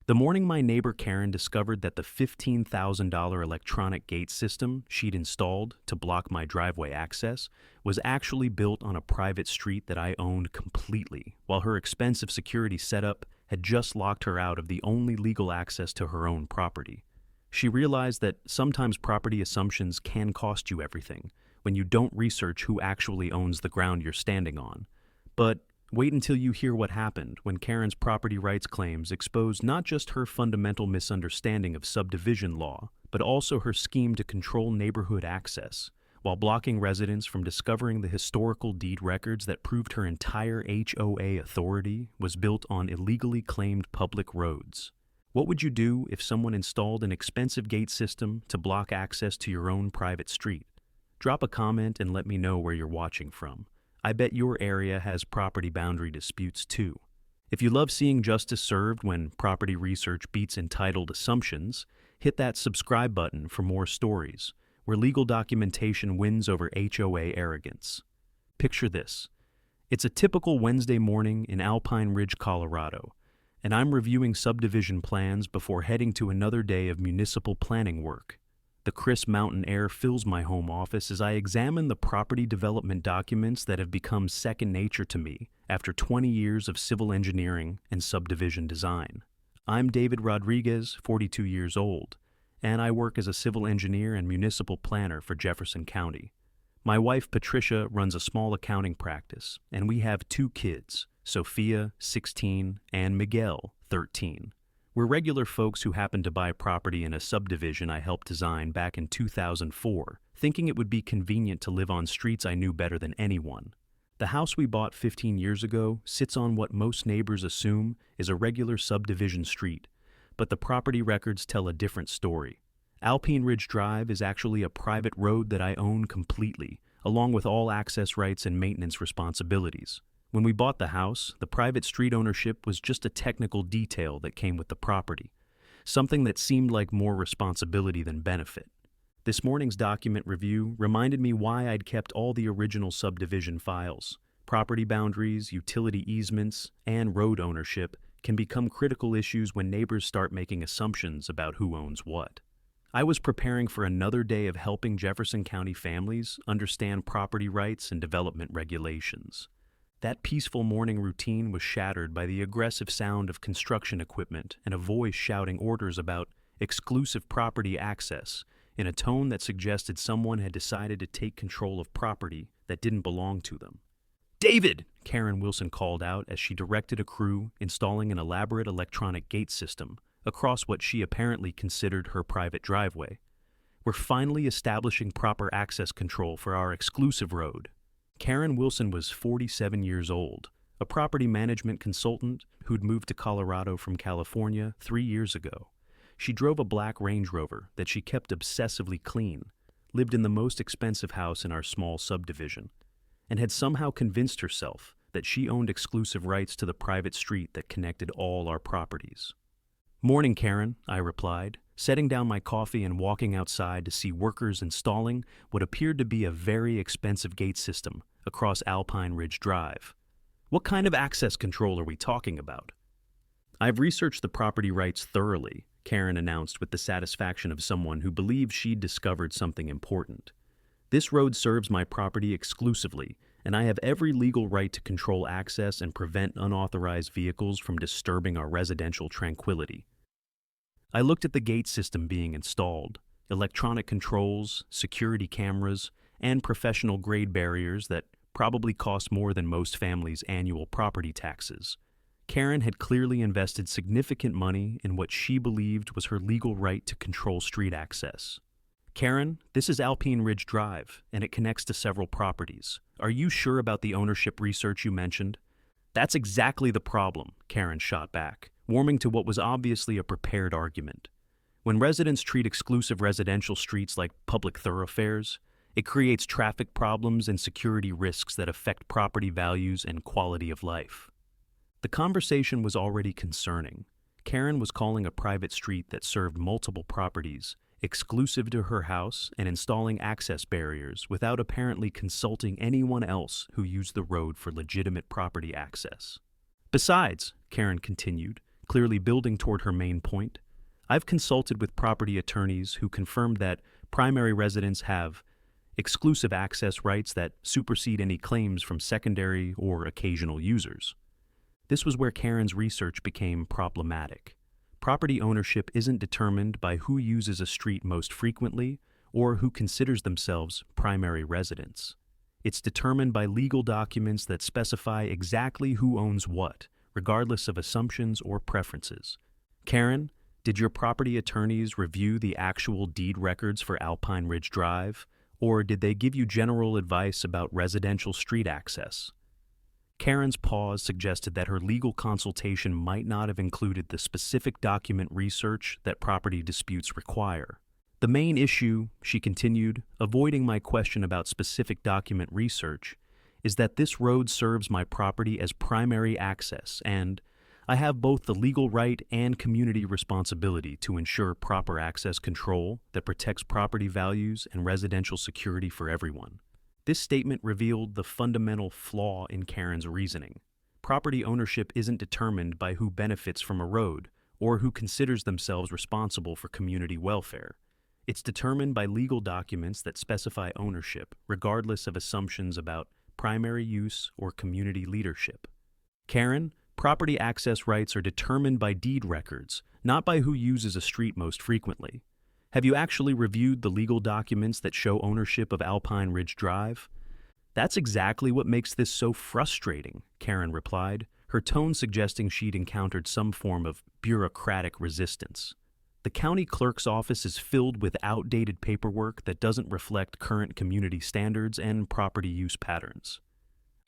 The morning my neighbor Karen discovered that the $15,000 electronic gate system she'd installed to block my driveway access was actually built on a private street that I owned completely, while her expensive security setup had just locked her out of the only legal access to her own property. She realized that sometimes property assumptions can cost you everything when you don't research who actually owns the ground you're standing on. But wait until you hear what happened when Karen's property rights claims exposed not just her fundamental misunderstanding of subdivision law, but also her scheme to control neighborhood access, while blocking residents from discovering the historical deed records that proved her entire HOA authority was built on illegally claimed public roads. What would you do if someone installed an expensive gate system to block access to your own private street? Drop a comment and let me know where you're watching from. I bet your area has property boundary disputes too. If you love seeing justice served when property research beats entitled assumptions, hit that subscribe button for more stories where legal documentation wins over HOA arrogance. Picture this. It's a typical Wednesday morning in Alpine Ridge, Colorado, and I'm reviewing subdivision plans before heading to another day of municipal planning work. The crisp mountain air fills my home office as I examine the property development documents that have become second nature to me after 20 years of civil engineering and subdivision design. I'm David Rodriguez, 42 years old, and I work as a civil engineer and municipal planner for Jefferson County. My wife, Patricia, runs a small accounting practice, and we have two kids, Sophia, 16, and Miguel, 13. We're regular folks who happened to buy property in a subdivision I helped design back in 2004, thinking it would be convenient to live on streets I knew better than anyone. The house we bought 15 years ago sits on what most neighbors assume is a regular subdivision street, but the property records tell a different story. Alpine Ridge Drive is actually a private road that I own completely, along with all access rights and maintenance responsibilities. When we bought the house, the private street ownership was just a technical detail that came with the property, something that seemed like more responsibility than benefit. This morning's document review reminded me why I'd kept all the original subdivision files. Property boundaries, utility easements, and road ownership can become critical issues when neighbors start making assumptions about who owns what. I was preparing for another day of helping Jefferson County families understand property rights and development regulations. That peaceful morning routine was shattered by the aggressive sound of construction equipment and a voice shouting orders about exclusive property access in a tone that suggested someone had decided to take control of property that didn't belong to them. "David!" Karen Wilson called out as she directed a crew installing an elaborate electronic gate system across what she apparently considered her private driveway. "We're finally establishing proper access control for our exclusive road." Karen Wilson was 47 years old, a property management consultant who'd moved to Colorado from California 3 years ago. She drove a black Range Rover that she kept obsessively clean, lived in the most expensive house in our small subdivision, and had somehow convinced herself that she owned exclusive rights to the private street that connected all our properties. "Morning, Karen," I replied, setting down my coffee and walking outside to see workers installing what appeared to be a very expensive gate system across Alpine Ridge Drive. "What kind of access control are we talking about?" "I've researched the property rights thoroughly," Karen announced with the satisfaction of someone who believed she'd discovered something important. "This road serves my property exclusively, and I have every legal right to control access and prevent unauthorized vehicles from disturbing our residential tranquility." I looked at the gate system being installed, electronic controls, security cameras, and professional-grade barriers that probably cost more than most families' annual property taxes. Karen had clearly invested significant money in what she believed was her legal right to control street access. "Karen, this is Alpine Ridge Drive, and it connects to several properties. Are you sure about the ownership research you mentioned?" "That's exactly the problem," Karen shot back, warming to what was obviously a prepared argument. "When residents treat exclusive residential streets like public thoroughfares, it creates traffic problems and security risks that affect property values and quality of life." The conversation was already concerning. Karen was calling a private street that served multiple properties exclusive to her house and installing access barriers without apparently consulting anyone else who used the road for legitimate property access. "Besides," Karen continued, clearly building toward her main point. I've consulted with property attorneys who confirmed that primary residents have exclusive access rights that supersede any claims from secondary or occasional users. This was where Karen's research became problematic. Property ownership isn't determined by who uses a street most frequently or who considers themselves primary residents. It's determined by legal documents that specify exactly who owns what, regardless of assumptions or preferences. Karen, did your property attorneys review the actual deed records for Alpine Ridge Drive, or did they give you general advice about residential street access? Karen's pause suggested that her legal consultation might not have included the specific document research that property disputes require. The main issue, she continued, avoiding my question about specific document research, is that this road serves my property as primary access, and I have both the legal right and community responsibility to ensure proper access control that protects property values and residential security for everyone. This statement revealed the fundamental flaw in Karen's reasoning. Property ownership isn't determined by who benefits from a road or who considers themselves responsible for community welfare. It's determined by legal documents that specify ownership, regardless of assumptions about primary use or community leadership. Karen, property access rights are determined by deed records, not by who uses a street most frequently. Have you actually reviewed the legal documents that show ownership of Alpine Ridge Drive? That's exactly what makes this so frustrating, Karen replied, her tone suggesting she'd encountered some form of bureaucratic resistance. The county clerk's office is filled with outdated paperwork that doesn't reflect current community standards and property use patterns.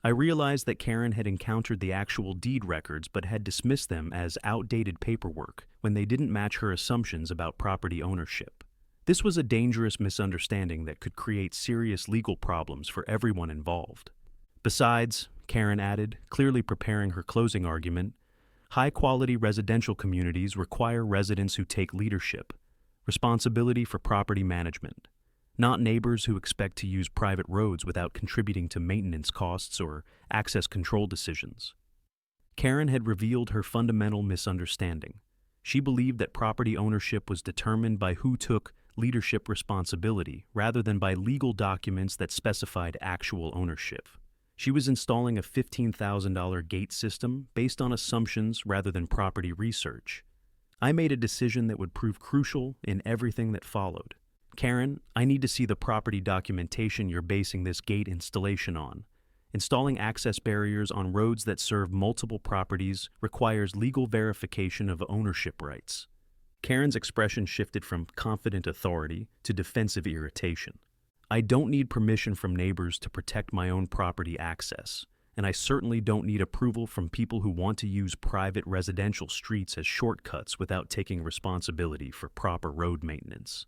I realized that Karen had encountered the actual deed records but had dismissed them as outdated paperwork when they didn't match her assumptions about property ownership. This was a dangerous misunderstanding that could create serious legal problems for everyone involved. Besides, Karen added, clearly preparing her closing argument, high-quality residential communities require residents who take leadership, responsibility for property management, not neighbors who expect to use private roads without contributing to maintenance costs or access control decisions. Karen had revealed her fundamental misunderstanding. She believed that property ownership was determined by who took leadership responsibility rather than by legal documents that specified actual ownership. She was installing a $15,000 gate system based on assumptions rather than property research. I made a decision that would prove crucial in everything that followed. Karen, I need to see the property documentation you're basing this gate installation on. Installing access barriers on roads that serve multiple properties requires legal verification of ownership rights. Karen's expression shifted from confident authority to defensive irritation. I don't need permission from neighbors to protect my own property access, and I certainly don't need approval from people who want to use private residential streets as shortcuts without taking responsibility for proper road maintenance.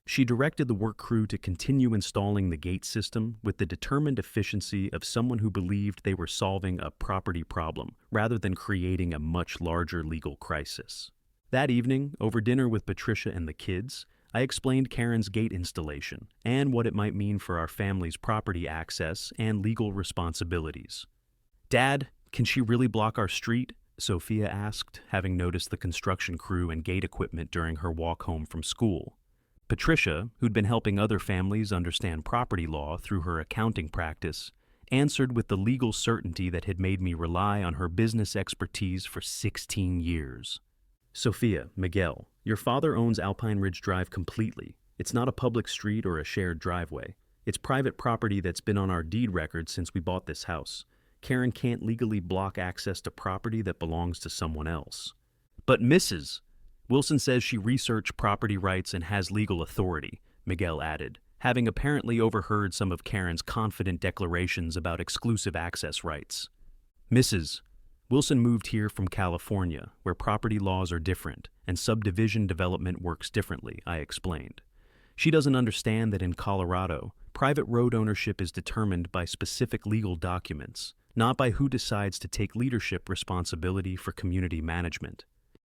She directed the work crew to continue installing the gate system with the determined efficiency of someone who believed they were solving a property problem rather than creating a much larger legal crisis. That evening, over dinner with Patricia and the kids, I explained Karen's gate installation and what it might mean for our family's property access and legal responsibilities. "Dad, can she really block our street?" Sophia asked, having noticed the construction crew and gate equipment during her walk home from school. Patricia, who'd been helping other families understand property law through her accounting practice, answered with the legal certainty that had made me rely on her business expertise for 16 years. "Sophia, Miguel, your father owns Alpine Ridge Drive completely. It's not a public street or a shared driveway. It's private property that's been on our deed records since we bought this house. Karen can't legally block access to property that belongs to someone else." "But Mrs. Wilson says she researched property rights and has legal authority," Miguel added, having apparently overheard some of Karen's confident declarations about exclusive access rights. "Mrs. Wilson moved here from California, where property laws are different and subdivision development works differently," I explained. "She doesn't understand that in Colorado, private road ownership is determined by specific legal documents, not by who decides to take leadership responsibility for community management."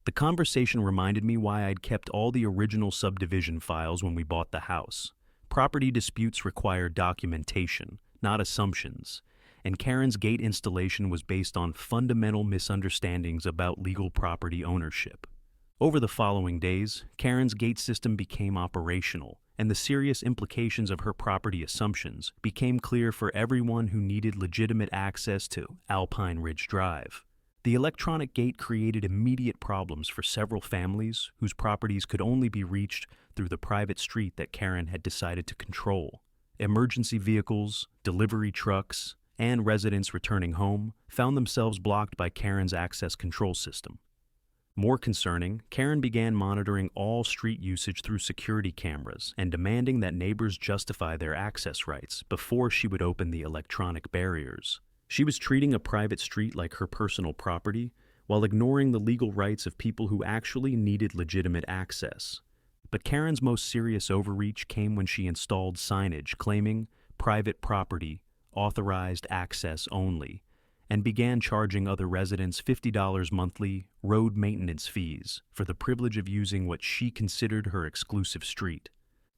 The conversation reminded me why I'd kept all the original subdivision files when we bought the house. Property disputes require documentation, not assumptions, and Karen's gate installation was based on fundamental misunderstandings about legal property ownership. Over the following days, Karen's gate system became operational, and the serious implications of her property assumptions became clear for everyone who needed legitimate access to Alpine Ridge Drive. The electronic gate created immediate problems for several families whose properties could only be reached through the private street that Karen had decided to control. Emergency vehicles, delivery trucks, and residents returning home found themselves blocked by Karen's access control system. More concerning, Karen began monitoring all street usage through security cameras and demanding that neighbors justify their access rights before she would open the electronic barriers. She was treating a private street like her personal property while ignoring the legal rights of people who actually needed legitimate access. But Karen's most serious overreach came when she installed signage claiming private property, authorized access only, and began charging other residents $50 monthly road maintenance fees for the privilege of using what she considered her exclusive street.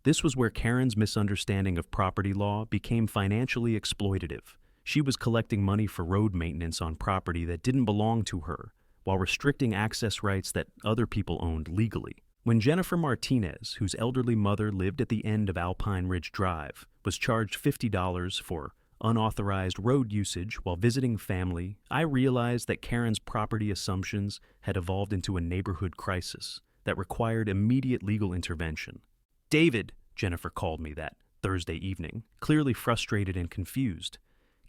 This was where Karen's misunderstanding of property law became financially exploitative. She was collecting money for road maintenance on property that didn't belong to her, while restricting access rights that other people owned legally. When Jennifer Martinez, whose elderly mother lived at the end of Alpine Ridge Drive, was charged $50 for unauthorized road usage while visiting family, I realized that Karen's property assumptions had evolved into a neighborhood crisis that required immediate legal intervention. "David," Jennifer called me that Thursday evening, clearly frustrated and confused.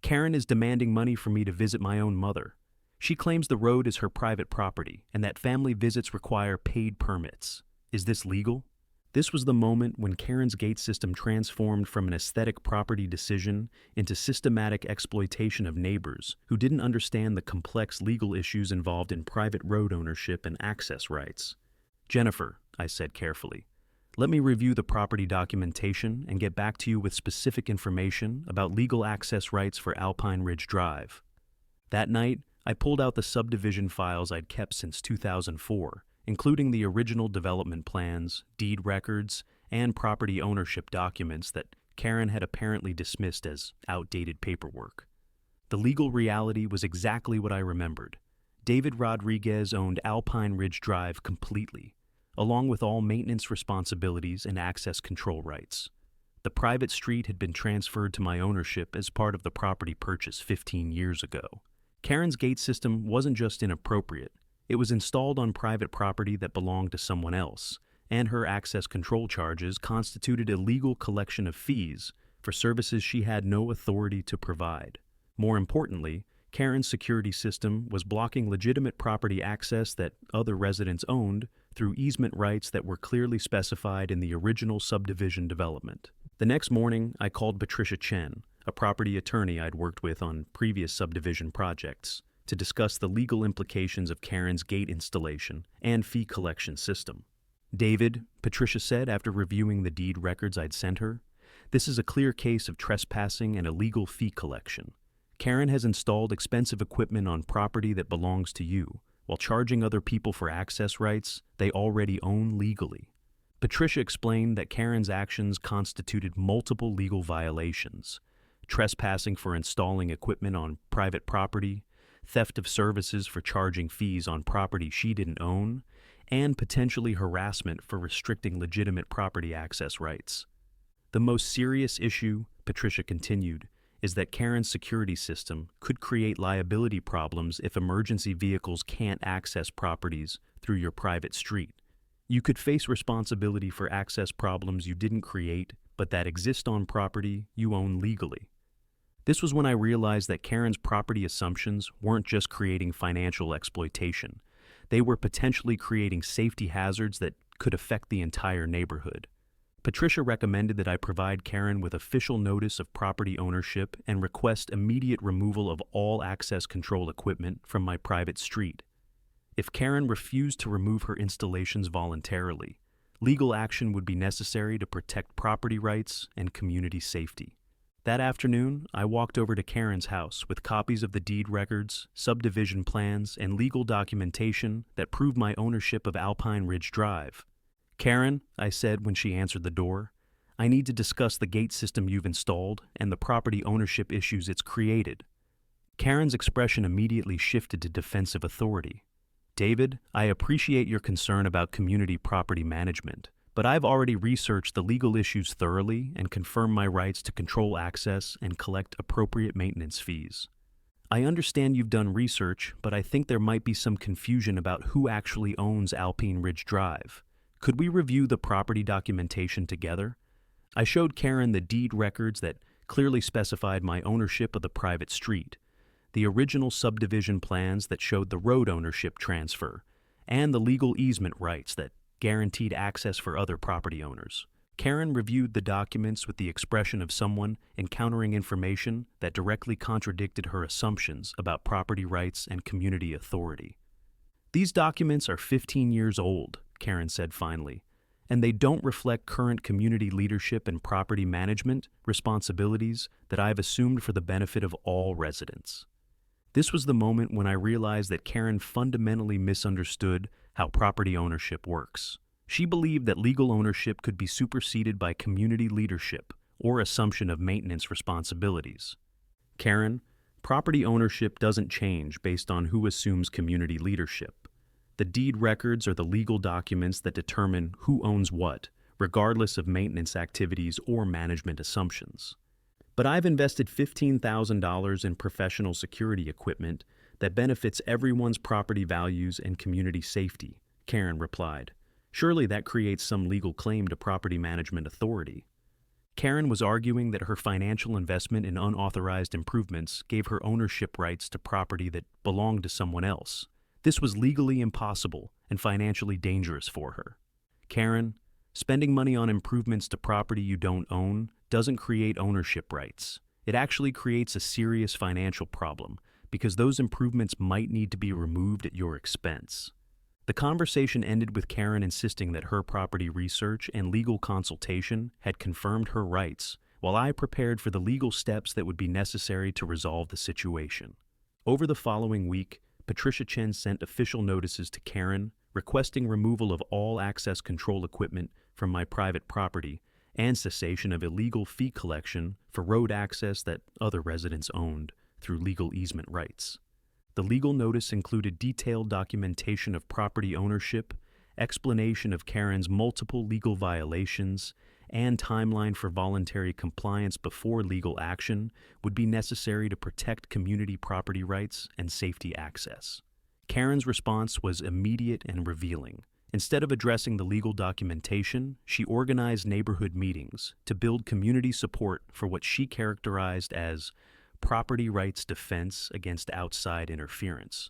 "Karen is demanding money for me to visit my own mother. She claims the road is her private property and that family visits require paid permits. Is this legal?" This was the moment when Karen's gate system transformed from an aesthetic property decision into systematic exploitation of neighbors who didn't understand the complex legal issues involved in private road ownership and access rights. "Jennifer," I said carefully, "let me review the property documentation and get back to you with specific information about legal access rights for Alpine Ridge Drive." That night, I pulled out the subdivision files I'd kept since 2004, including the original development plans, deed records, and property ownership documents that Karen had apparently dismissed as outdated paperwork. The legal reality was exactly what I remembered. David Rodriguez owned Alpine Ridge Drive completely, along with all maintenance responsibilities and access control rights. The private street had been transferred to my ownership as part of the property purchase 15 years ago. Karen's gate system wasn't just inappropriate, it was installed on private property that belonged to someone else, and her access control charges constituted a legal collection of fees for services she had no authority to provide. More importantly, Karen's security system was blocking legitimate property access that other residents owned through easement rights that were clearly specified in the original subdivision development. The next morning, I called Patricia Chen, a property attorney I'd worked with on previous subdivision projects, to discuss the legal implications of Karen's gate installation and fee collection system. "David," Patricia said after reviewing the deed records I'd sent her, "this is a clear case of trespassing and illegal fee collection. Karen has installed expensive equipment on property that belongs to you, while charging other people for access rights they already own legally." Patricia explained that Karen's actions constituted multiple legal violations: trespassing for installing equipment on private property, theft of services for charging fees on property she didn't own, and potentially harassment for restricting legitimate property access rights. "The most serious issue," Patricia continued, "is that Karen's security system could create liability problems if emergency vehicles can't access properties through your private street. You could face responsibility for access problems you didn't create, but that exist on property you own legally." This was when I realized that Karen's property assumptions weren't just creating financial exploitation. They were potentially creating safety hazards that could affect the entire neighborhood. Patricia recommended that I provide Karen with official notice of property ownership and request immediate removal of all access control equipment from my private street. If Karen refused to remove her installations voluntarily, legal action would be necessary to protect property rights and community safety. That afternoon, I walked over to Karen's house with copies of the deed records, subdivision plans, and legal documentation that proved my ownership of Alpine Ridge Drive. "Karen," I said when she answered the door, "I need to discuss the gate system you've installed and the property ownership issues it's created. Karen's expression immediately shifted to defensive authority. David, I appreciate your concern about community property management, but I've already researched the legal issues thoroughly and confirmed my rights to control access and collect appropriate maintenance fees. I understand you've done research, but I think there might be some confusion about who actually owns Alpine Ridge Drive. Could we review the property documentation together? I showed Karen the deed records that clearly specified my ownership of the private street, the original subdivision plans that showed the road ownership transfer, and the legal easement rights that guaranteed access for other property owners. Karen reviewed the documents with the expression of someone encountering information that directly contradicted her assumptions about property rights and community authority. These documents are 15 years old, Karen said finally, and they don't reflect current community leadership and property management responsibilities that I've assumed for the benefit of all residents. This was the moment when I realized that Karen fundamentally misunderstood how property ownership works. She believed that legal ownership could be superseded by community leadership or assumption of maintenance responsibilities. Karen, property ownership doesn't change based on who assumes community leadership. The deed records are the legal documents that determine who owns what, regardless of maintenance activities or management assumptions. But I've invested $15,000 in professional security equipment that benefits everyone's property values and community safety, Karen replied. Surely that creates some legal claim to property management authority. Karen was arguing that her financial investment in unauthorized improvements gave her ownership rights to property that belonged to someone else. This was legally impossible and financially dangerous for her. Karen, spending money on improvements to property you don't own doesn't create ownership rights. It actually creates a serious financial problem because those improvements might need to be removed at your expense. The conversation ended with Karen insisting that her property research and legal consultation had confirmed her rights, while I prepared for the legal steps that would be necessary to resolve the situation. Over the following week, Patricia Chen sent official notices to Karen requesting removal of all access control equipment from my private property and cessation of illegal fee collection for road access that other residents owned through legal easement rights. The legal notice included detailed documentation of property ownership, explanation of Karen's multiple legal violations, and timeline for voluntary compliance before legal action would be necessary to protect community property rights and safety access. Karen's response was immediate and revealing. Instead of addressing the legal documentation, she organized neighborhood meetings to build community support for what she characterized as property rights defense against outside interference.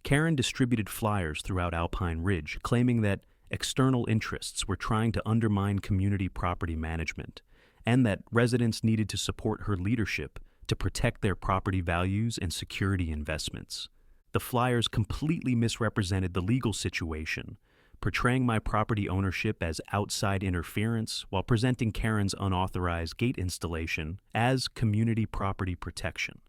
Karen distributed flyers throughout Alpine Ridge claiming that external interests were trying to undermine community property management and that residents needed to support her leadership to protect their property values and security investments. The flyers completely misrepresented the legal situation, portraying my property ownership as outside interference while presenting Karen's unauthorized gate installation as community property protection.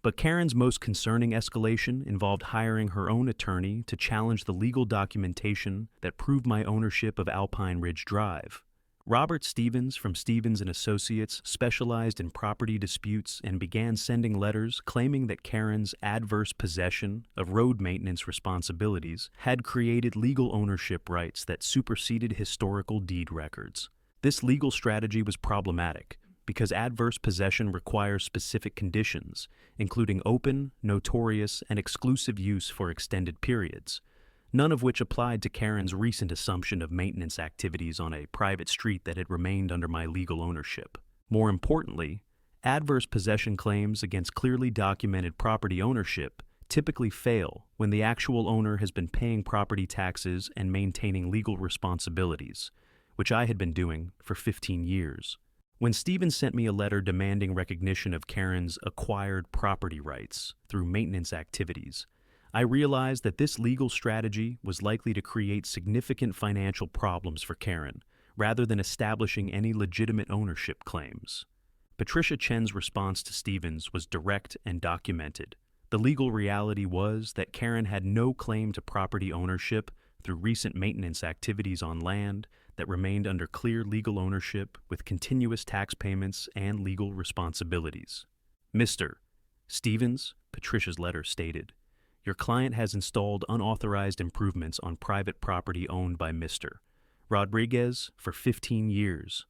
But Karen's most concerning escalation involved hiring her own attorney to challenge the legal documentation that proved my ownership of Alpine Ridge Drive. Robert Stevens from Stevens & Associates specialized in property disputes and began sending letters claiming that Karen's adverse possession of road maintenance responsibilities had created legal ownership rights that superseded historical deed records. This legal strategy was problematic because adverse possession requires specific conditions, including open, notorious, and exclusive use for extended periods, none of which applied to Karen's recent assumption of maintenance activities on a private street that had remained under my legal ownership. More importantly, adverse possession claims against clearly documented property ownership typically fail when the actual owner has been paying property taxes and maintaining legal responsibilities, which I had been doing for 15 years. When Stevens sent me a letter demanding recognition of Karen's acquired property rights through maintenance activities, I realized that this legal strategy was likely to create significant financial problems for Karen, rather than establishing any legitimate ownership claims. Patricia Chen's response to Stevens was direct and documented. The legal reality was that Karen had no claim to property ownership through recent maintenance activities on land that remained under clear legal ownership with continuous tax payments and legal responsibilities. Mr. Stevens, Patricia's letter stated, "Your client has installed unauthorized improvements on private property owned by Mr. Rodriguez for 15 years.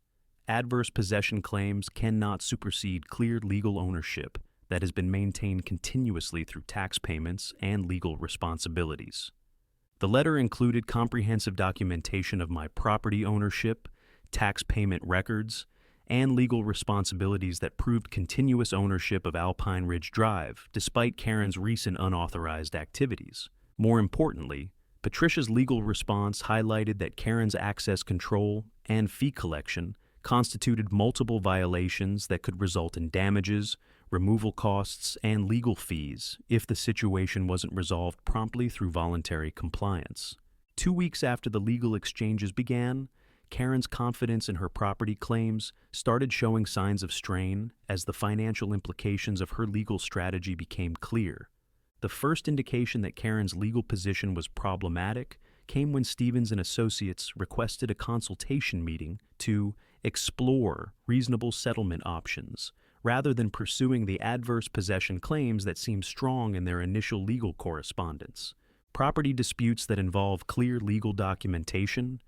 Adverse possession claims cannot supersede clear legal ownership that has been maintained continuously through tax payments and legal responsibilities." The letter included comprehensive documentation of my property ownership, tax payment records, and legal responsibilities that proved continuous ownership of Alpine Ridge Drive, despite Karen's recent unauthorized activities. More importantly, Patricia's legal response highlighted that Karen's access control and fee collection constituted multiple violations that could result in damages, removal costs, and legal fees if the situation wasn't resolved promptly through voluntary compliance. 2 weeks after the legal exchanges began, Karen's confidence in her property claims started showing signs of strain as the financial implications of her legal strategy became clear. The first indication that Karen's legal position was problematic came when Stevens and Associates requested a consultation meeting to explore reasonable settlement options, rather than pursuing the adverse possession claims that seemed strong in their initial legal correspondence. Property disputes that involve clear legal documentation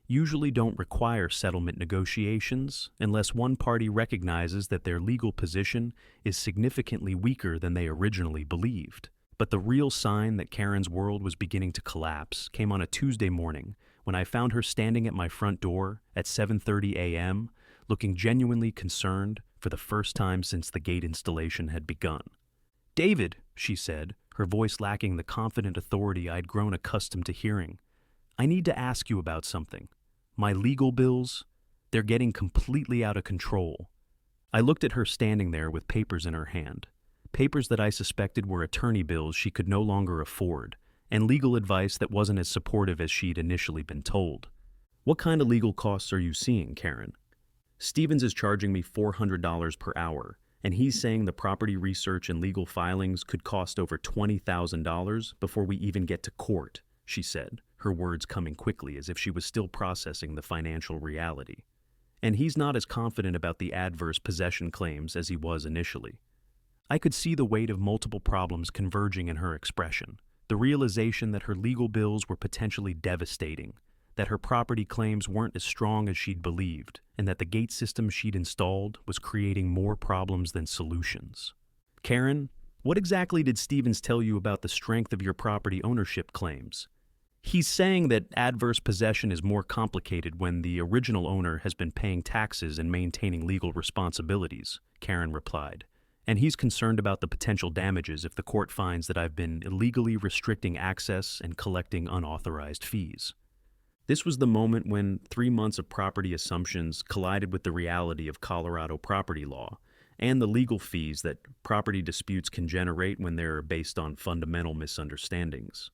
usually don't require settlement negotiations unless one party recognizes that their legal position is significantly weaker than they originally believed. But the real sign that Karen's world was beginning to collapse came on a Tuesday morning when I found her standing at my front door at 7:30 a.m., looking genuinely concerned for the first time since the gate installation had begun. "David," she said, her voice lacking the confident authority I'd grown accustomed to hearing, "I need to ask you about something. My legal bills, they're getting completely out of control." I looked at her standing there with papers in her hand, papers that I suspected were attorney bills she could no longer afford, and legal advice that wasn't as supportive as she'd initially been told. "What kind of legal costs are you seeing, Karen?" "Stevens is charging me $400 per hour, and he's saying the property research and legal filings could cost over $20,000 before we even get to court," she said, her words coming quickly as if she was still processing the financial reality. "And he's not as confident about the adverse possession claims as he was initially." I could see the weight of multiple problems converging in her expression, the realization that her legal bills were potentially devastating, that her property claims weren't as strong as she'd believed, and that the gate system she'd installed was creating more problems than solutions. "Karen, what exactly did Stevens tell you about the strength of your property ownership claims?" "He's saying that adverse possession is more complicated when the original owner has been paying taxes and maintaining legal responsibilities," Karen replied. "And he's concerned about the potential damages if the court finds that I've been illegally restricting access and collecting unauthorized fees." This was the moment when 3 months of property assumptions collided with the reality of Colorado property law and the legal fees that property disputes can generate when they're based on fundamental misunderstandings.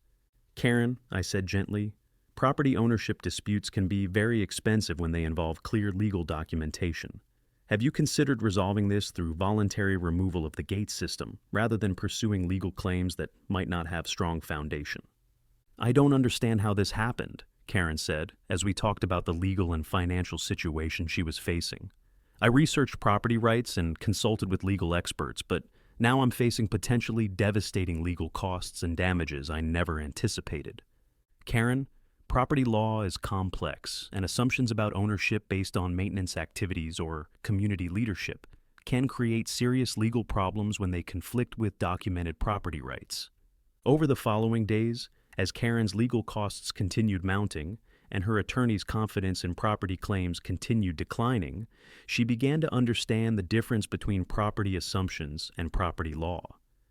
"Karen," I said gently, "property ownership disputes can be very expensive when they involve clear legal documentation. Have you considered resolving this through voluntary removal of the gate system, rather than pursuing legal claims that might not have strong foundation?" "I don't understand how this happened," Karen said, as we talked about the legal and financial situation she was facing. "I researched property rights and consulted with legal experts, but now I'm facing potentially devastating legal costs and damages I never anticipated." "Karen, property law is complex, and assumptions about ownership based on maintenance activities or community leadership can create serious legal problems when they conflict with documented property rights." Over the following days, as Karen's legal costs continued mounting and her attorney's confidence in property claims continued declining, she began to understand the difference between property assumptions and property law.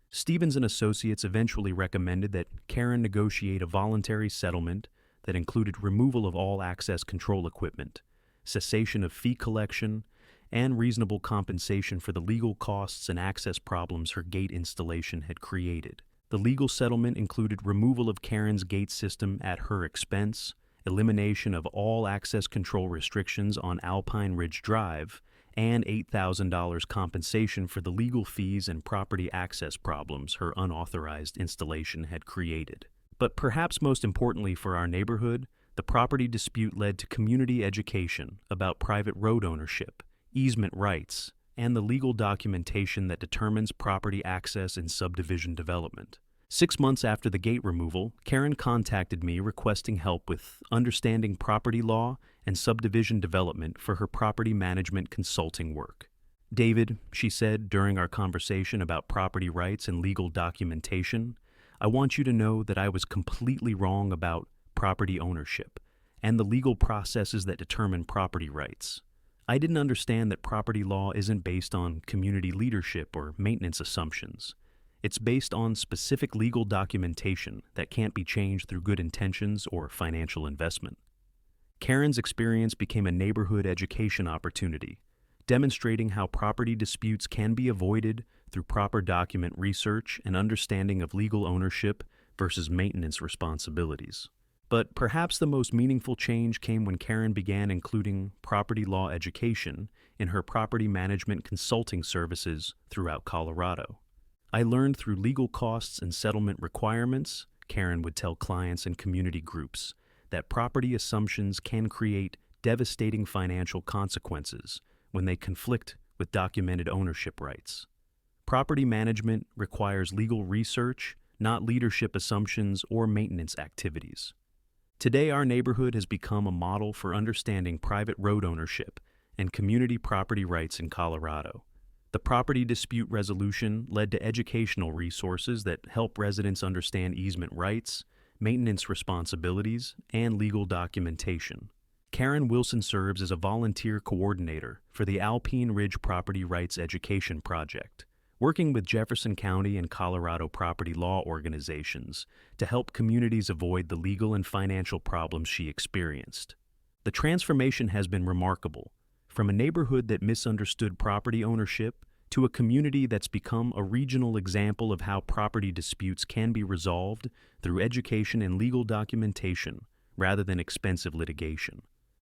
Stevens and Associates eventually recommended that Karen negotiate a voluntary settlement that included removal of all access control equipment, cessation of fee collection, and reasonable compensation for the legal costs and access problems her gate installation had created. The legal settlement included removal of Karen's gate system at her expense, elimination of all access control restrictions on Alpine Ridge Drive, and $8,000 compensation for the legal fees and property access problems her unauthorized installation had created. But perhaps most importantly for our neighborhood, the property dispute led to community education about private road ownership, easement rights, and the legal documentation that determines property access in subdivision development. 6 months after the gate removal, Karen contacted me requesting help with understanding property law and subdivision development for her property management consulting work. "David," she said during our conversation about property rights and legal documentation, "I want you to know that I was completely wrong about property ownership and the legal processes that determine property rights. I didn't understand that property law isn't based on community leadership or maintenance assumptions. It's based on specific legal documentation that can't be changed through good intentions or financial investment." Karen's experience became a neighborhood education opportunity, demonstrating how property disputes can be avoided through proper document research and understanding of legal ownership versus maintenance responsibilities. But perhaps the most meaningful change came when Karen began including property law education in her property management consulting services throughout Colorado. "I learned through legal costs and settlement requirements," Karen would tell clients and community groups, "that property assumptions can create devastating financial consequences when they conflict with documented ownership rights. Property management requires legal research, not leadership assumptions or maintenance activities." Today, our neighborhood has become a model for understanding private road ownership and community property rights in Colorado. The property dispute resolution led to educational resources that help residents understand easement rights, maintenance responsibilities, and legal documentation. Karen Wilson serves as a volunteer coordinator for the Alpine Ridge Property Rights Education Project, working with Jefferson County and Colorado property law organizations to help communities avoid the legal and financial problems she experienced. The transformation has been remarkable, from a neighborhood that misunderstood property ownership to a community that's become a regional example of how property disputes can be resolved through education and legal documentation rather than expensive litigation.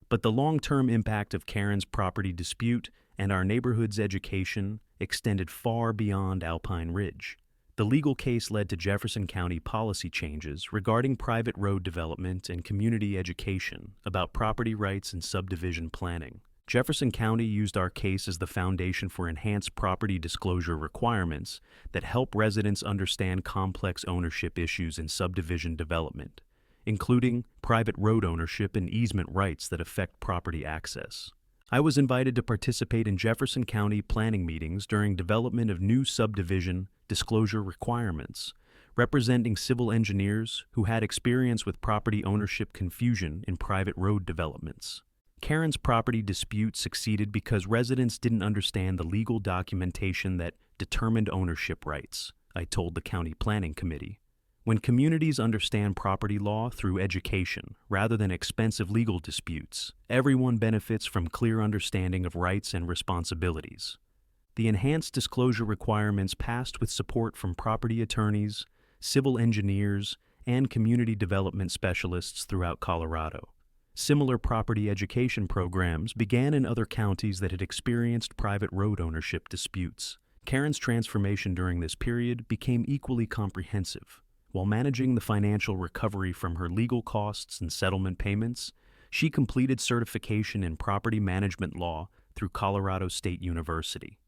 But the long-term impact of Karen's property dispute and our neighborhood's education extended far beyond Alpine Ridge. The legal case led to Jefferson County policy changes regarding private road development and community education about property rights and subdivision planning. Jefferson County used our case as the foundation for enhanced property disclosure requirements that help residents understand complex ownership issues in subdivision development, including private road ownership and easement rights that affect property access. I was invited to participate in Jefferson County planning meetings during development of new subdivision disclosure requirements, representing civil engineers who had experience with property ownership confusion in private road developments. Karen's property dispute succeeded because residents didn't understand the legal documentation that determined ownership rights, I told the county planning committee. When communities understand property law through education rather than expensive legal disputes, everyone benefits from clear understanding of rights and responsibilities. The enhanced disclosure requirements passed with support from property attorneys, civil engineers, and community development specialists throughout Colorado. Similar property education programs began in other counties that had experienced private road ownership disputes. Karen's transformation during this period became equally comprehensive. While managing the financial recovery from her legal costs and settlement payments, she completed certification in property management law through Colorado State University.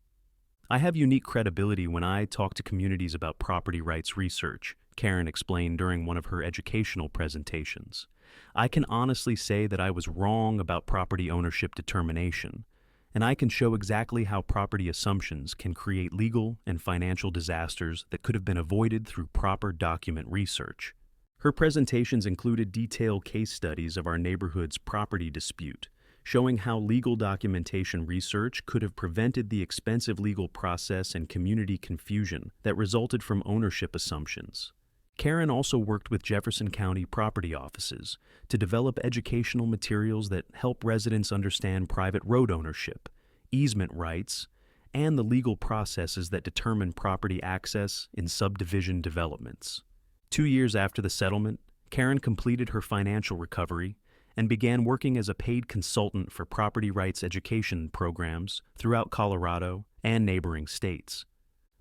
"I have unique credibility when I talk to communities about property rights research," Karen explained during one of her educational presentations. "I can honestly say that I was wrong about property ownership determination, and I can show exactly how property assumptions can create legal and financial disasters that could have been avoided through proper document research." Her presentations included detailed case studies of our neighborhood's property dispute, showing how legal documentation research could have prevented the expensive legal process and community confusion that resulted from ownership assumptions. Karen also worked with Jefferson County property offices to develop educational materials that help residents understand private road ownership, easement rights, and the legal processes that determine property access in subdivision developments. 2 years after the settlement, Karen completed her financial recovery and began working as a paid consultant for property rights education programs throughout Colorado and neighboring states.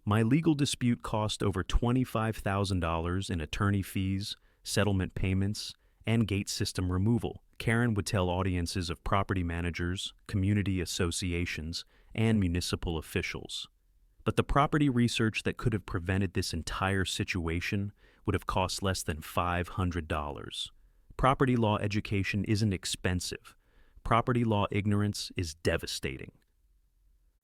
"My legal dispute cost over $25,000 in attorney fees, settlement payments, and gate system removal," Karen would tell audiences of property managers, community associations, and municipal officials. But the property research that could have prevented this entire situation would have cost less than $500. Property law education isn't expensive. Property law ignorance is devastating.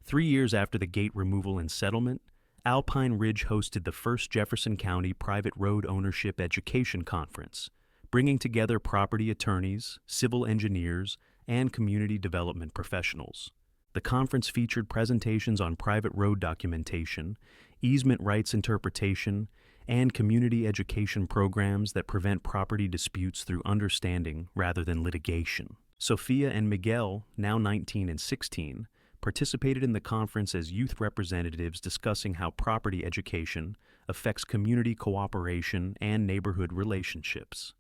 3 years after the gate removal and settlement, Alpine Ridge hosted the first Jefferson County Private Road Ownership Education Conference, bringing together property attorneys, civil engineers, and community development professionals. The conference featured presentations on private road documentation, easement rights interpretation, and community education programs that prevent property disputes through understanding rather than litigation. Sophia and Miguel, now 19 and 16, participated in the conference as youth representatives discussing how property education affects community cooperation and neighborhood relationships.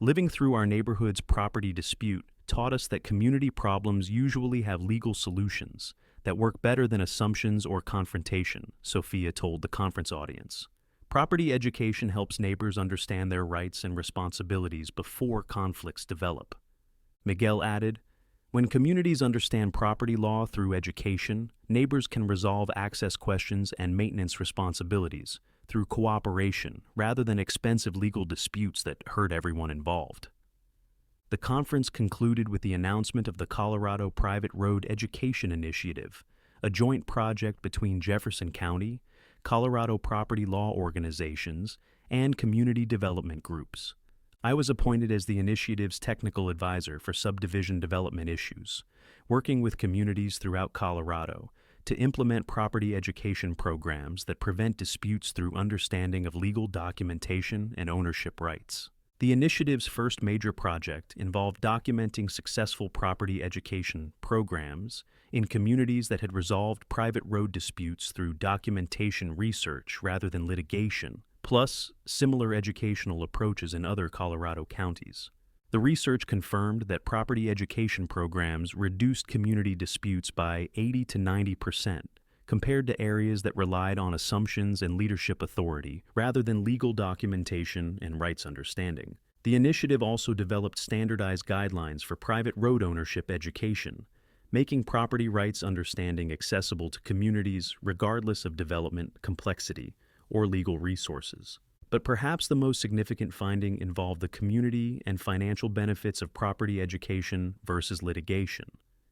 Living through our neighborhood's property dispute taught us that community problems usually have legal solutions that work better than assumptions or confrontation, Sophia told the conference audience. Property education helps neighbors understand their rights and responsibilities before conflicts develop. Miguel added, "When communities understand property law through education, neighbors can resolve access questions and maintenance responsibilities through cooperation rather than expensive legal disputes that hurt everyone involved." The conference concluded with the announcement of the Colorado Private Road Education Initiative, a joint project between Jefferson County, Colorado property law organizations, and community development groups. I was appointed as the initiative's technical advisor for subdivision development issues, working with communities throughout Colorado to implement property education programs that prevent disputes through understanding of legal documentation and ownership rights. The initiative's first major project involved documenting successful property education programs in communities that had resolved private road disputes through documentation research rather than litigation, plus similar educational approaches in other Colorado counties. The research confirmed that property education programs reduced community disputes by 80 to 90%, compared to areas that relied on assumptions and leadership authority rather than legal documentation and rights understanding. The initiative also developed standardized guidelines for private road ownership education, making property rights understanding accessible to communities regardless of development complexity or legal resources. But perhaps the most significant finding involved the community and financial benefits of property education versus litigation.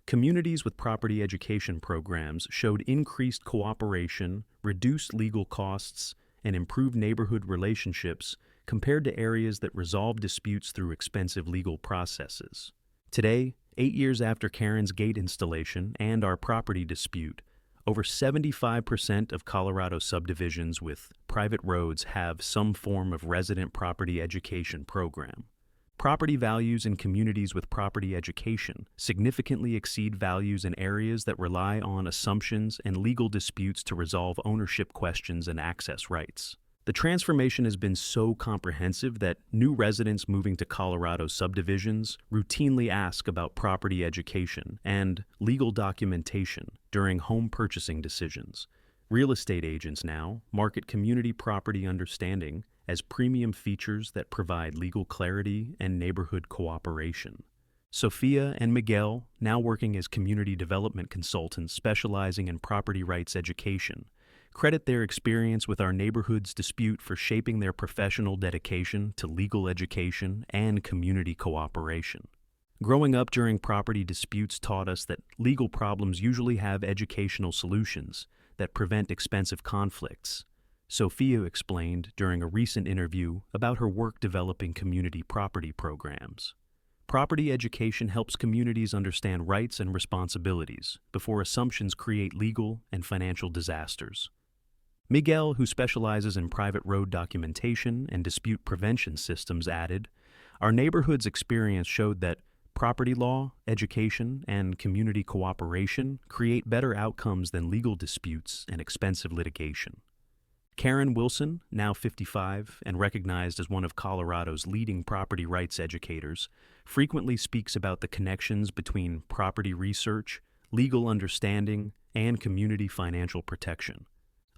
Communities with property education programs showed increased cooperation, reduced legal costs, and improved neighborhood relationships compared to areas that resolved disputes through expensive legal processes. Today, 8 years after Karen's gate installation and our property dispute, over 75% of Colorado subdivisions with private roads have some form of resident property education program. Property values in communities with property education significantly exceed values in areas that rely on assumptions and legal disputes to resolve ownership questions and access rights. The transformation has been so comprehensive that new residents moving to Colorado subdivisions routinely ask about property education and legal documentation during home purchasing decisions. Real estate agents now market community property understanding as premium features that provide legal clarity and neighborhood cooperation. Sophia and Miguel, now working as community development consultants specializing in property rights education, credit their experience with our neighborhood's dispute for shaping their professional dedication to legal education and community cooperation. Growing up during property disputes taught us that legal problems usually have educational solutions that prevent expensive conflicts. Sophia explained during a recent interview about her work developing community property programs. Property education helps communities understand rights and responsibilities before assumptions create legal and financial disasters. Miguel, who specializes in private road documentation and dispute prevention systems, added, "Our neighborhood's experience showed that property law, education, and community cooperation create better outcomes than legal disputes and expensive litigation." Karen Wilson, now 55 and recognized as one of Colorado's leading property rights educators, frequently speaks about the connections between property research, legal understanding, and community financial protection.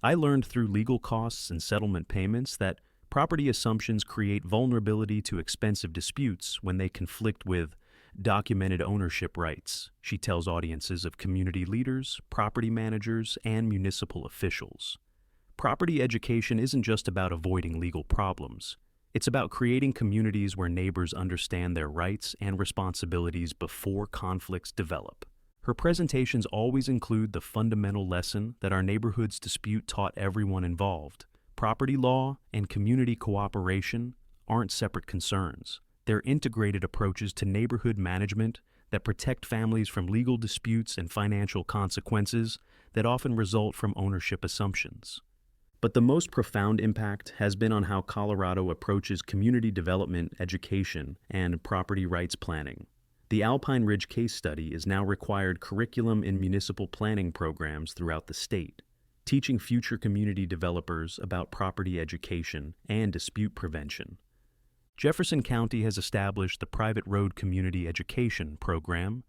"I learned through legal costs and settlement payments that property assumptions create vulnerability to expensive disputes when they conflict with documented ownership rights. She tells audiences of community leaders, property managers, and municipal officials. Property education isn't just about avoiding legal problems. It's about creating communities where neighbors understand their rights and responsibilities before conflicts develop. Her presentations always include the fundamental lesson that our neighborhood's dispute taught everyone involved. Property law and community cooperation aren't separate concerns. They're integrated approaches to neighborhood management that protect families from legal disputes and financial consequences that often result from ownership assumptions. But the most profound impact has been on how Colorado approaches community development, education, and property rights planning. The Alpine Ridge case study is now required curriculum in municipal planning programs throughout the state, teaching future community developers about property education and dispute prevention. Jefferson County has established the Private Road Community Education Program,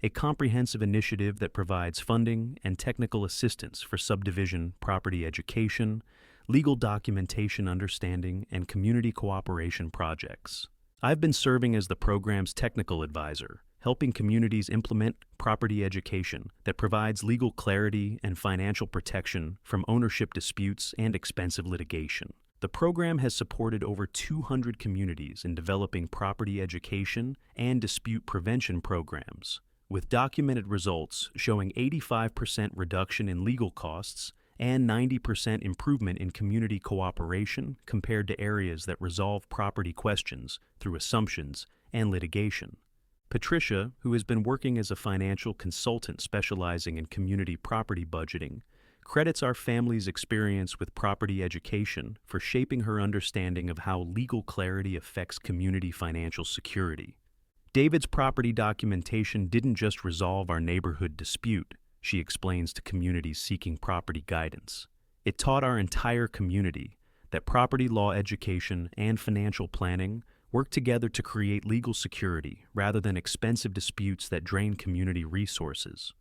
a comprehensive initiative that provides funding and technical assistance for subdivision property education, legal documentation understanding, and community cooperation projects. I've been serving as the program's technical advisor, helping communities implement property education that provides legal clarity and financial protection from ownership disputes and expensive litigation. The program has supported over 200 communities in developing property education and dispute prevention programs, with documented results showing 85% reduction in legal costs and 90% improvement in community cooperation compared to areas that resolve property questions through assumptions and litigation. Patricia, who has been working as a financial consultant specializing in community property budgeting, credits our family's experience with property education for shaping her understanding of how legal clarity affects community financial security. David's property documentation didn't just resolve our neighborhood dispute, she explains to communities seeking property guidance. It taught our entire community that property law education and financial planning work together to create legal security rather than expensive disputes that drain community resources.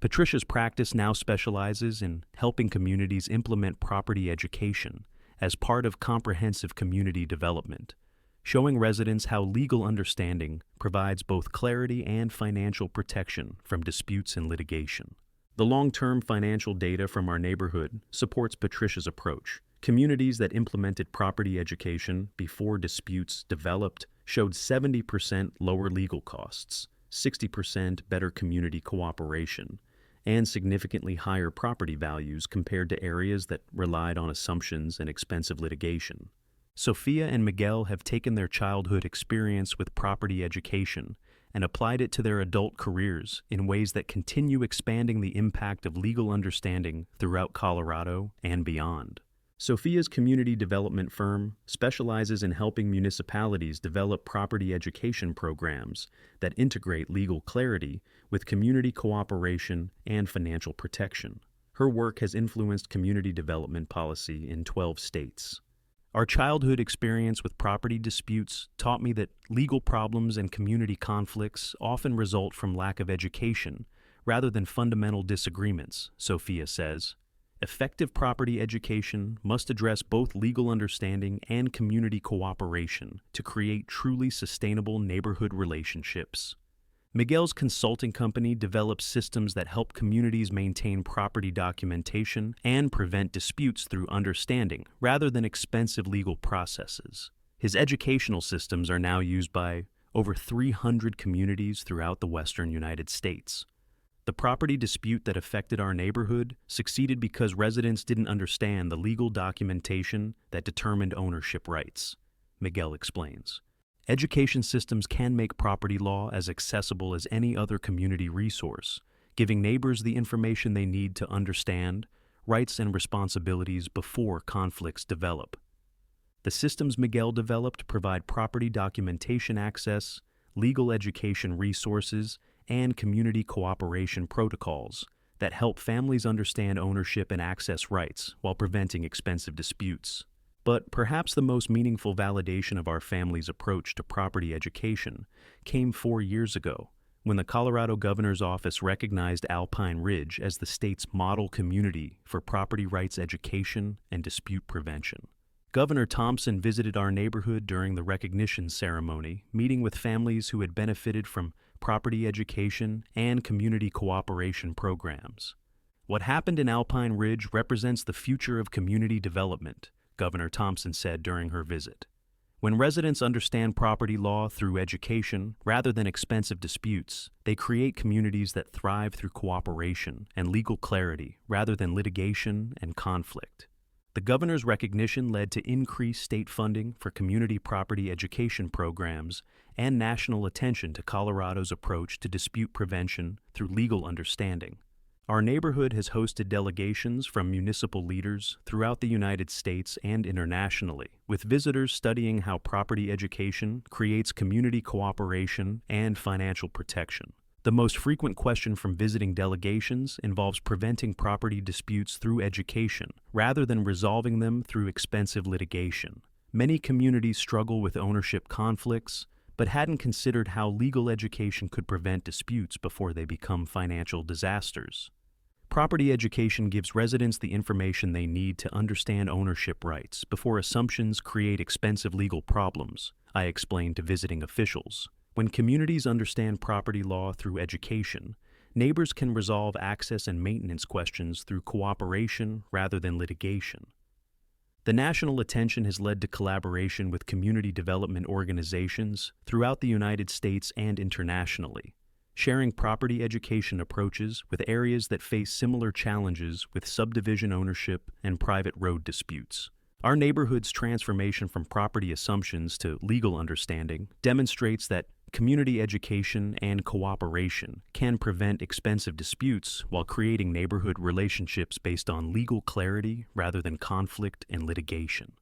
Patricia's practice now specializes in helping communities implement property education as part of comprehensive community development, showing residents how legal understanding provides both clarity and financial protection from disputes and litigation. The long-term financial data from our neighborhood supports Patricia's approach. Communities that implemented property education before disputes developed showed 70% lower legal costs, 60% better community cooperation, and significantly higher property values compared to areas that relied on assumptions and expensive litigation. Sophia and Miguel have taken their childhood experience with property education and applied it to their adult careers in ways that continue expanding the impact of legal understanding throughout Colorado and beyond. Sophia's community development firm specializes in helping municipalities develop property education programs that integrate legal clarity with community cooperation and financial protection. Her work has influenced community development policy in 12 states. Our childhood experience with property disputes taught me that legal problems and community conflicts often result from lack of education rather than fundamental disagreements, Sophia says. Effective property education must address both legal understanding and community cooperation to create truly sustainable neighborhood relationships. Miguel's consulting company develops systems that help communities maintain property documentation and prevent disputes through understanding rather than expensive legal processes. His educational systems are now used by over 300 communities throughout the western United States. The property dispute that affected our neighborhood succeeded because residents didn't understand the legal documentation that determined ownership rights, Miguel explains. Education systems can make property law as accessible as any other community resource, giving neighbors the information they need to understand rights and responsibilities before conflicts develop. The systems Miguel developed provide property documentation access, legal education resources, and community cooperation protocols that help families understand ownership and access rights while preventing expensive disputes. But perhaps the most meaningful validation of our family's approach to property education came 4 years ago, when the Colorado Governor's Office recognized Alpine Ridge as the state's model community for property rights education and dispute prevention. Governor Thompson visited our neighborhood during the recognition ceremony, meeting with families who had benefited from property education and community cooperation programs. What happened in Alpine Ridge represents the future of community development, Governor Thompson said during her visit. When residents understand property law through education rather than expensive disputes, they create communities that thrive through cooperation and legal clarity rather than litigation and conflict. The governor's recognition led to increased state funding for community property education programs and national attention to Colorado's approach to dispute prevention through legal understanding. Our neighborhood has hosted delegations from municipal leaders throughout the United States and internationally, with visitors studying how property education creates community cooperation and financial protection. The most frequent question from visiting delegations involves preventing property disputes through education, rather than resolving them through expensive litigation. Many communities struggle with ownership conflicts, but hadn't considered how legal education could prevent disputes before they become financial disasters. Property education gives residents the information they need to understand ownership rights before assumptions create expensive legal problems, I explained to visiting officials. When communities understand property law through education, neighbors can resolve access and maintenance questions through cooperation rather than litigation. The national attention has led to collaboration with community development organizations throughout the United States and internationally, sharing property education approaches with areas that face similar challenges with subdivision ownership and private road disputes. Our neighborhood's transformation from property assumptions to legal understanding demonstrates that community education and cooperation can prevent expensive disputes while creating neighborhood relationships based on legal clarity rather than conflict and litigation.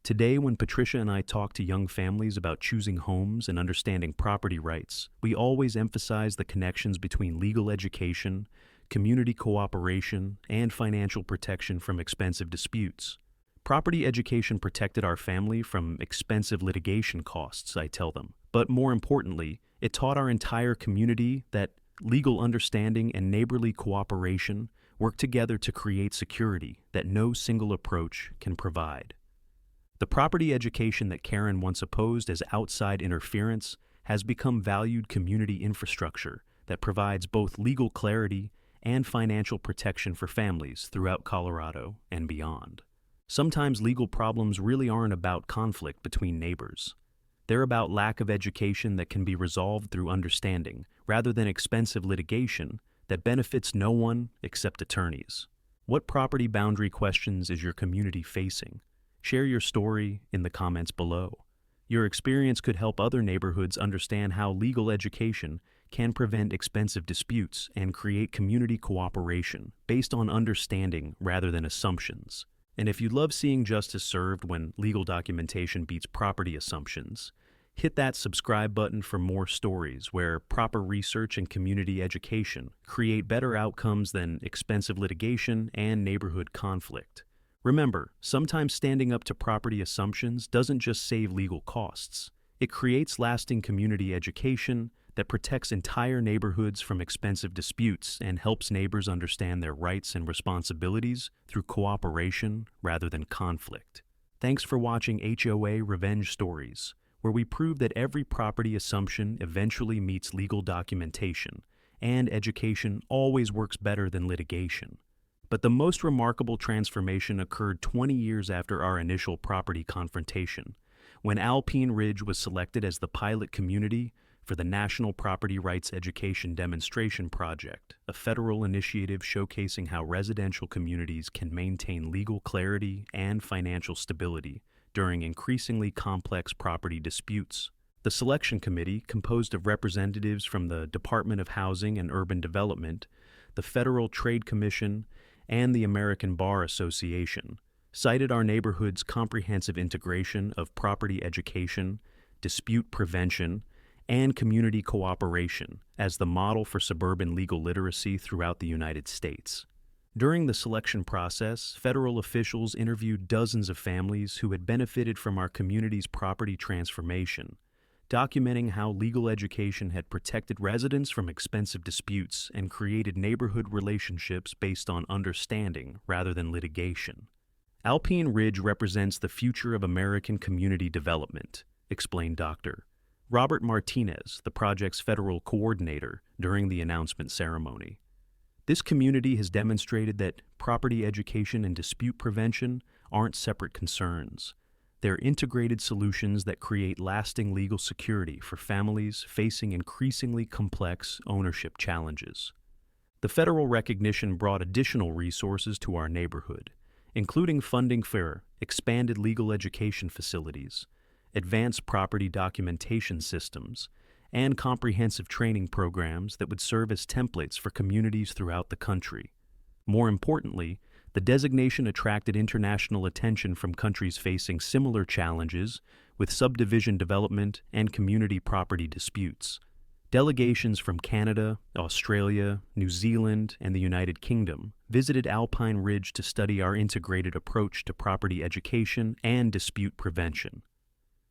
Today, when Patricia and I talk to young families about choosing homes and understanding property rights, we always emphasize the connections between legal education, community cooperation, and financial protection from expensive disputes. Property education protected our family from expensive litigation costs, I tell them. But more importantly, it taught our entire community that legal understanding and neighborly cooperation work together to create security that no single approach can provide. The property education that Karen once opposed as outside interference has become valued community infrastructure that provides both legal clarity and financial protection for families throughout Colorado and beyond. Sometimes legal problems really aren't about conflict between neighbors. They're about lack of education that can be resolved through understanding, rather than expensive litigation that benefits no one except attorneys. What property boundary questions is your community facing? Share your story in the comments below. Your experience could help other neighborhoods understand how legal education can prevent expensive disputes and create community cooperation based on understanding rather than assumptions. And if you love seeing justice served when legal documentation beats property assumptions, hit that subscribe button for more stories where proper research and community education create better outcomes than expensive litigation and neighborhood conflict. Remember, sometimes standing up to property assumptions doesn't just save legal costs. It creates lasting community education that protects entire neighborhoods from expensive disputes and helps neighbors understand their rights and responsibilities through cooperation rather than conflict. Thanks for watching HOA Revenge Stories, where we prove that every property assumption eventually meets legal documentation, and education always works better than litigation. But the most remarkable transformation occurred 20 years after our initial property confrontation, when Alpine Ridge was selected as the pilot community for the National Property Rights Education Demonstration Project, a federal initiative showcasing how residential communities can maintain legal clarity and financial stability during increasingly complex property disputes. The selection committee, composed of representatives from the Department of Housing and Urban Development, the Federal Trade Commission, and the American Bar Association, cited our neighborhood's comprehensive integration of property education, dispute prevention, and community cooperation as the model for suburban legal literacy throughout the United States. During the selection process, federal officials interviewed dozens of families who had benefited from our community's property transformation, documenting how legal education had protected residents from expensive disputes and created neighborhood relationships based on understanding rather than litigation. Alpine Ridge represents the future of American community development, explained Dr. Robert Martinez, the project's federal coordinator, during the announcement ceremony. This community has demonstrated that property education and dispute prevention aren't separate concerns. They're integrated solutions that create lasting legal security for families facing increasingly complex ownership challenges. The federal recognition brought additional resources to our neighborhood, including funding for expanded legal education facilities, advanced property documentation systems, and comprehensive training programs that would serve as templates for communities throughout the country. More importantly, the designation attracted international attention from countries facing similar challenges with subdivision development and community property disputes. Delegations from Canada, Australia, New Zealand, and the United Kingdom visited Alpine Ridge to study our integrated approach to property education and dispute prevention.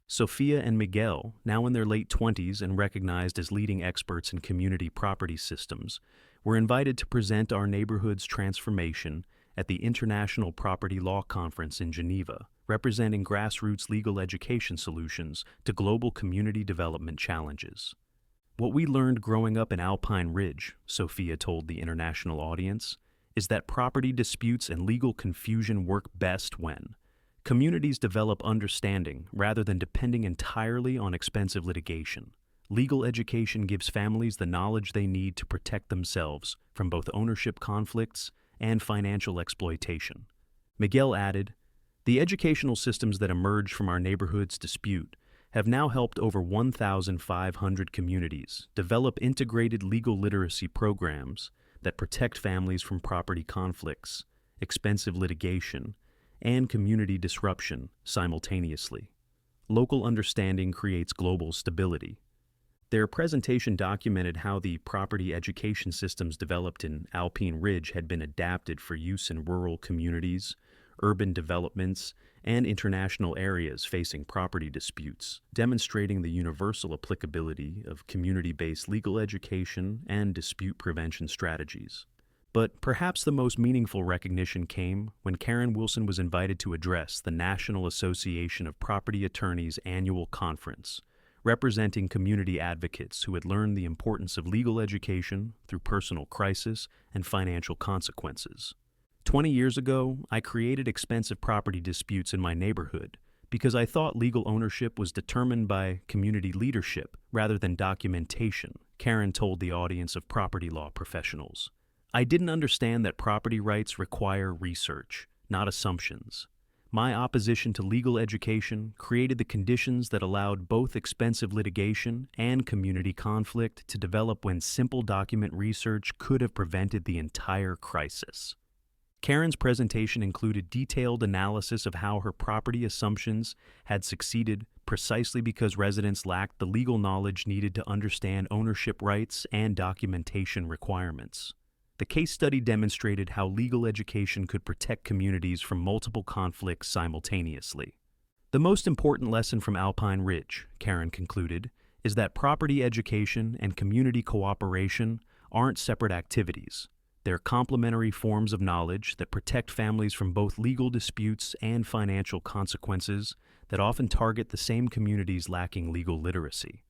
Sophia and Miguel, now in their late 20s and recognized as leading experts in community property systems, were invited to present our neighborhood's transformation at the International Property Law Conference in Geneva, representing grassroots legal education solutions to global community development challenges. What we learned growing up in Alpine Ridge, Sophia told the international audience, is that property disputes and legal confusion work best when communities develop understanding rather than depending entirely on expensive litigation. Legal education gives families the knowledge they need to protect themselves from both ownership conflicts and financial exploitation. Miguel added, "The educational systems that emerged from our neighborhood's dispute have now helped over 1,500 communities develop integrated legal literacy programs that protect families from property conflicts, expensive litigation, and community disruption simultaneously. Local understanding creates global stability." Their presentation documented how the property education systems developed in Alpine Ridge had been adapted for use in rural communities, urban developments, and international areas facing property disputes, demonstrating the universal applicability of community-based legal education and dispute prevention strategies. But perhaps the most meaningful recognition came when Karen Wilson was invited to address the National Association of Property Attorneys' annual conference, representing community advocates who had learned the importance of legal education through personal crisis and financial consequences. 20 years ago, I created expensive property disputes in my neighborhood because I thought legal ownership was determined by community leadership rather than documentation, Karen told the audience of property law professionals. I didn't understand that property rights require research, not assumptions. My opposition to legal education created the conditions that allowed both expensive litigation and community conflict to develop when simple document research could have prevented the entire crisis. Karen's presentation included detailed analysis of how her property assumptions had succeeded precisely because residents lacked the legal knowledge needed to understand ownership rights and documentation requirements. The case study demonstrated how legal education could protect communities from multiple conflicts simultaneously. The most important lesson from Alpine Ridge, Karen concluded, is that property education and community cooperation aren't separate activities. They're complementary forms of knowledge that protect families from both legal disputes and financial consequences that often target the same communities lacking legal literacy.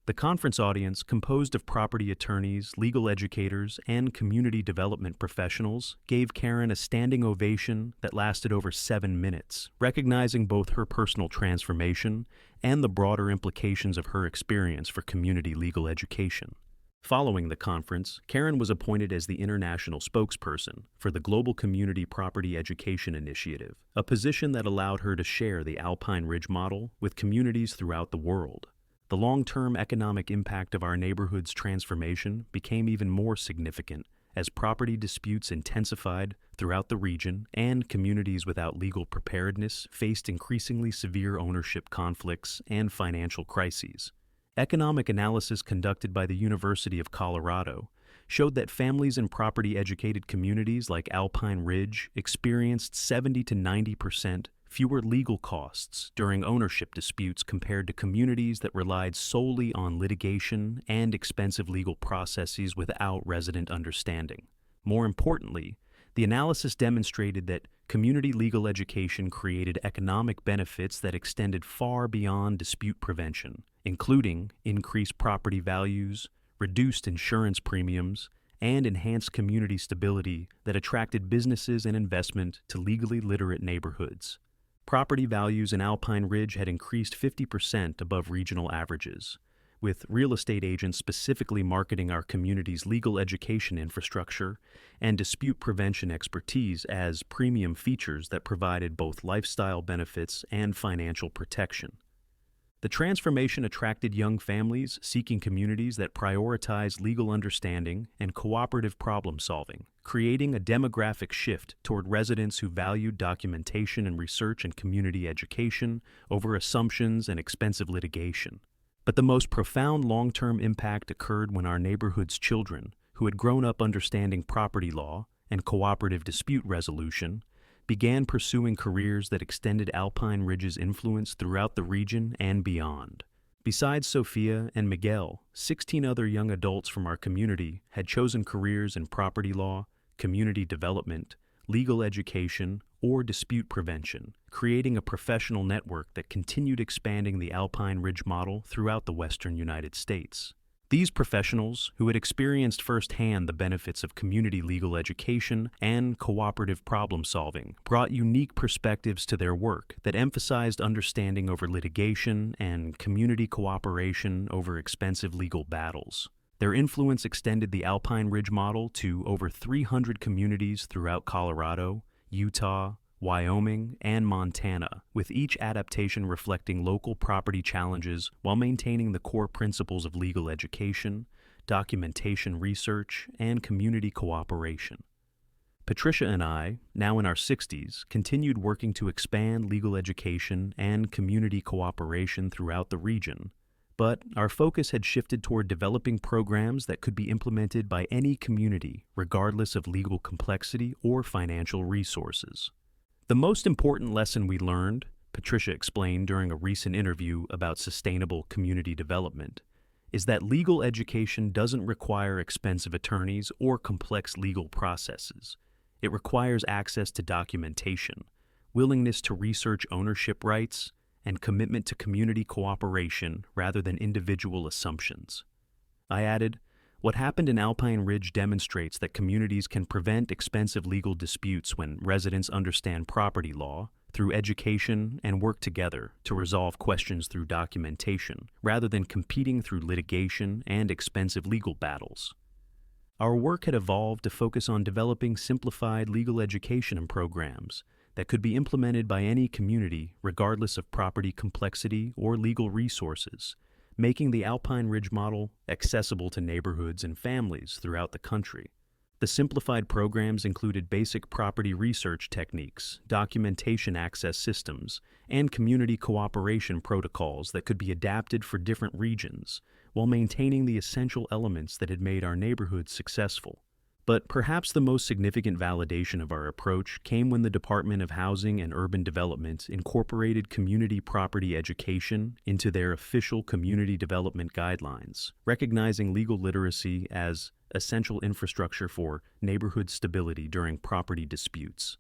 The conference audience, composed of property attorneys, legal educators, and community development professionals, gave Karen a standing ovation that lasted over 7 minutes, recognizing both her personal transformation and the broader implications of her experience for community legal education. Following the conference, Karen was appointed as the international spokesperson for the Global Community Property Education Initiative, a position that allowed her to share the Alpine Ridge model with communities throughout the world. The long-term economic impact of our neighborhood's transformation became even more significant as property disputes intensified throughout the region and communities without legal preparedness faced increasingly severe ownership conflicts and financial crises. Economic analysis conducted by the University of Colorado showed that families in property-educated communities like Alpine Ridge experienced 70 to 90% fewer legal costs during ownership disputes compared to communities that relied solely on litigation and expensive legal processes without resident understanding. More importantly, The analysis demonstrated that community legal education created economic benefits that extended far beyond dispute prevention, including increased property values, reduced insurance premiums, and enhanced community stability that attracted businesses and investment to legally literate neighborhoods. Property values in Alpine Ridge had increased 50% above regional averages, with real estate agents specifically marketing our community's legal education infrastructure and dispute prevention expertise as premium features that provided both lifestyle benefits and financial protection. The transformation attracted young families seeking communities that prioritize legal understanding and cooperative problem solving, creating a demographic shift toward residents who valued documentation and research and community education over assumptions and expensive litigation. But the most profound long-term impact occurred when our neighborhood's children, who had grown up understanding property law and cooperative dispute resolution, began pursuing careers that extended Alpine Ridge's influence throughout the region and beyond. Besides Sophia and Miguel, 16 other young adults from our community had chosen careers in property law, community development, legal education, or dispute prevention, creating a professional network that continued expanding the Alpine Ridge model throughout the western United States. These professionals, who had experienced firsthand the benefits of community legal education and cooperative problem solving, brought unique perspectives to their work that emphasized understanding over litigation and community cooperation over expensive legal battles. Their influence extended the Alpine Ridge model to over 300 communities throughout Colorado, Utah, Wyoming, and Montana, with each adaptation reflecting local property challenges while maintaining the core principles of legal education, documentation research, and community cooperation. Patricia and I, now in our 60s, continued working to expand legal education and community cooperation throughout the region, but our focus had shifted toward developing programs that could be implemented by any community, regardless of legal complexity or financial resources. The most important lesson we learned, Patricia explained during a recent interview about sustainable community development, is that legal education doesn't require expensive attorneys or complex legal processes. It requires access to documentation, willingness to research ownership rights, and commitment to community cooperation rather than individual assumptions. I added, "What happened in Alpine Ridge demonstrates that communities can prevent expensive legal disputes when residents understand property law through education and work together to resolve questions through documentation, rather than competing through litigation and expensive legal battles." Our work had evolved to focus on developing simplified legal education programs that could be implemented by any community regardless of property complexity or legal resources, making the Alpine Ridge model accessible to neighborhoods and families throughout the country. The simplified programs included basic property research techniques, documentation access systems, and community cooperation protocols that could be adapted for different regions, while maintaining the essential elements that had made our neighborhoods successful. But perhaps the most significant validation of our approach came when the Department of Housing and Urban Development incorporated community property education into their official community development guidelines, recognizing legal literacy as essential infrastructure for neighborhood stability during property disputes.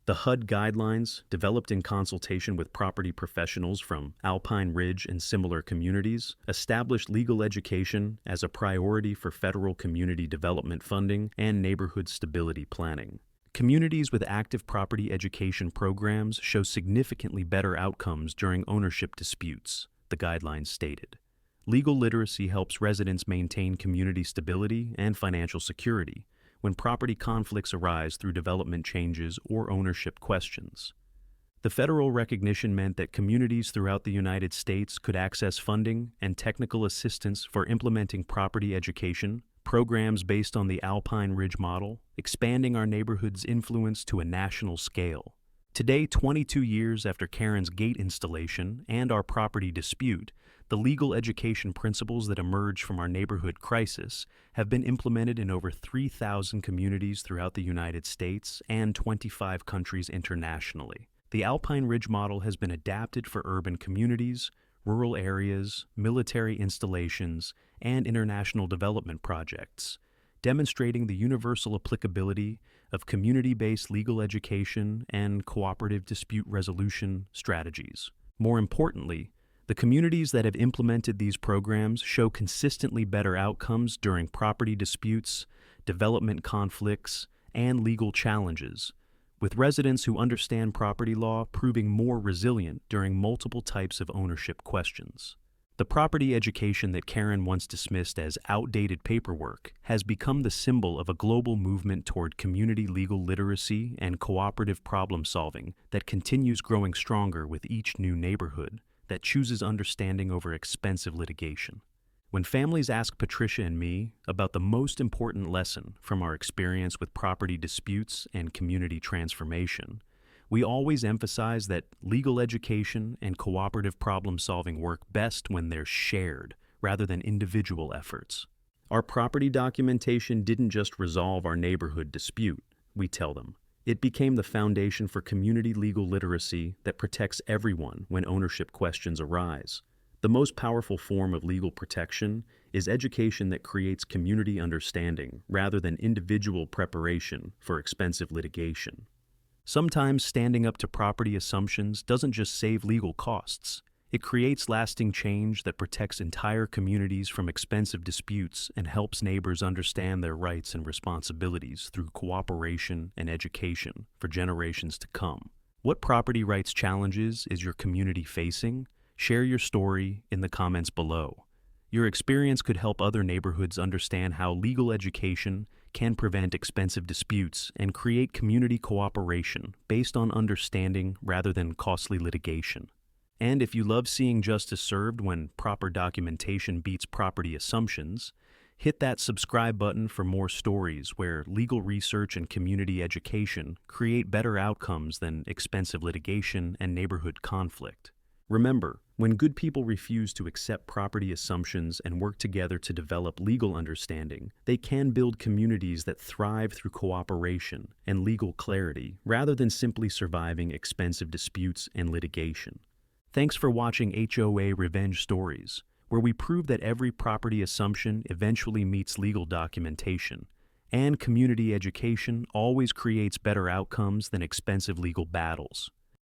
The HUD guidelines, developed in consultation with property professionals from Alpine Ridge and similar communities, established legal education as a priority for federal community development funding and neighborhood stability planning. Communities with active property education programs show significantly better outcomes during ownership disputes, the guidelines stated. Legal literacy helps residents maintain community stability and financial security when property conflicts arise through development changes or ownership questions. The federal recognition meant that communities throughout the United States could access funding and technical assistance for implementing property education programs based on the Alpine Ridge model, expanding our neighborhood's influence to a national scale. Today, 22 years after Karen's gate installation and our property dispute, the legal education principles that emerged from our neighborhood crisis have been implemented in over 3,000 communities throughout the United States and 25 countries internationally. The Alpine Ridge model has been adapted for urban communities, rural areas, military installations, and international development projects, demonstrating the universal applicability of community-based legal education and cooperative dispute resolution strategies. More importantly, the communities that have implemented these programs show consistently better outcomes during property disputes, development conflicts, and legal challenges, with residents who understand property law proving more resilient during multiple types of ownership questions. The property education that Karen once dismissed as outdated paperwork has become the symbol of a global movement toward community legal literacy and cooperative problem solving that continues growing stronger with each new neighborhood that chooses understanding over expensive litigation. When families ask Patricia and me about the most important lesson from our experience with property disputes and community transformation, we always emphasize that legal education and cooperative problem-solving work best when they're shared rather than individual efforts. Our property documentation didn't just resolve our neighborhood dispute, we tell them. It became the foundation for community legal literacy that protects everyone when ownership questions arise. The most powerful form of legal protection is education that creates community understanding rather than individual preparation for expensive litigation. Sometimes standing up to property assumptions doesn't just save legal costs. It creates lasting change that protects entire communities from expensive disputes and helps neighbors understand their rights and responsibilities through cooperation and education for generations to come. What property rights challenges is your community facing? Share your story in the comments below. Your experience could help other neighborhoods understand how legal education can prevent expensive disputes and create community cooperation based on understanding rather than costly litigation. And if you love seeing justice served when proper documentation beats property assumptions, hit that subscribe button for more stories where legal research and community education create better outcomes than expensive litigation and neighborhood conflict. Remember, when good people refuse to accept property assumptions and work together to develop legal understanding, they can build communities that thrive through cooperation and legal clarity rather than simply surviving expensive disputes and litigation. Thanks for watching HOA Revenge Stories, where we prove that every property assumption eventually meets legal documentation, and community education always creates better outcomes than expensive legal battles.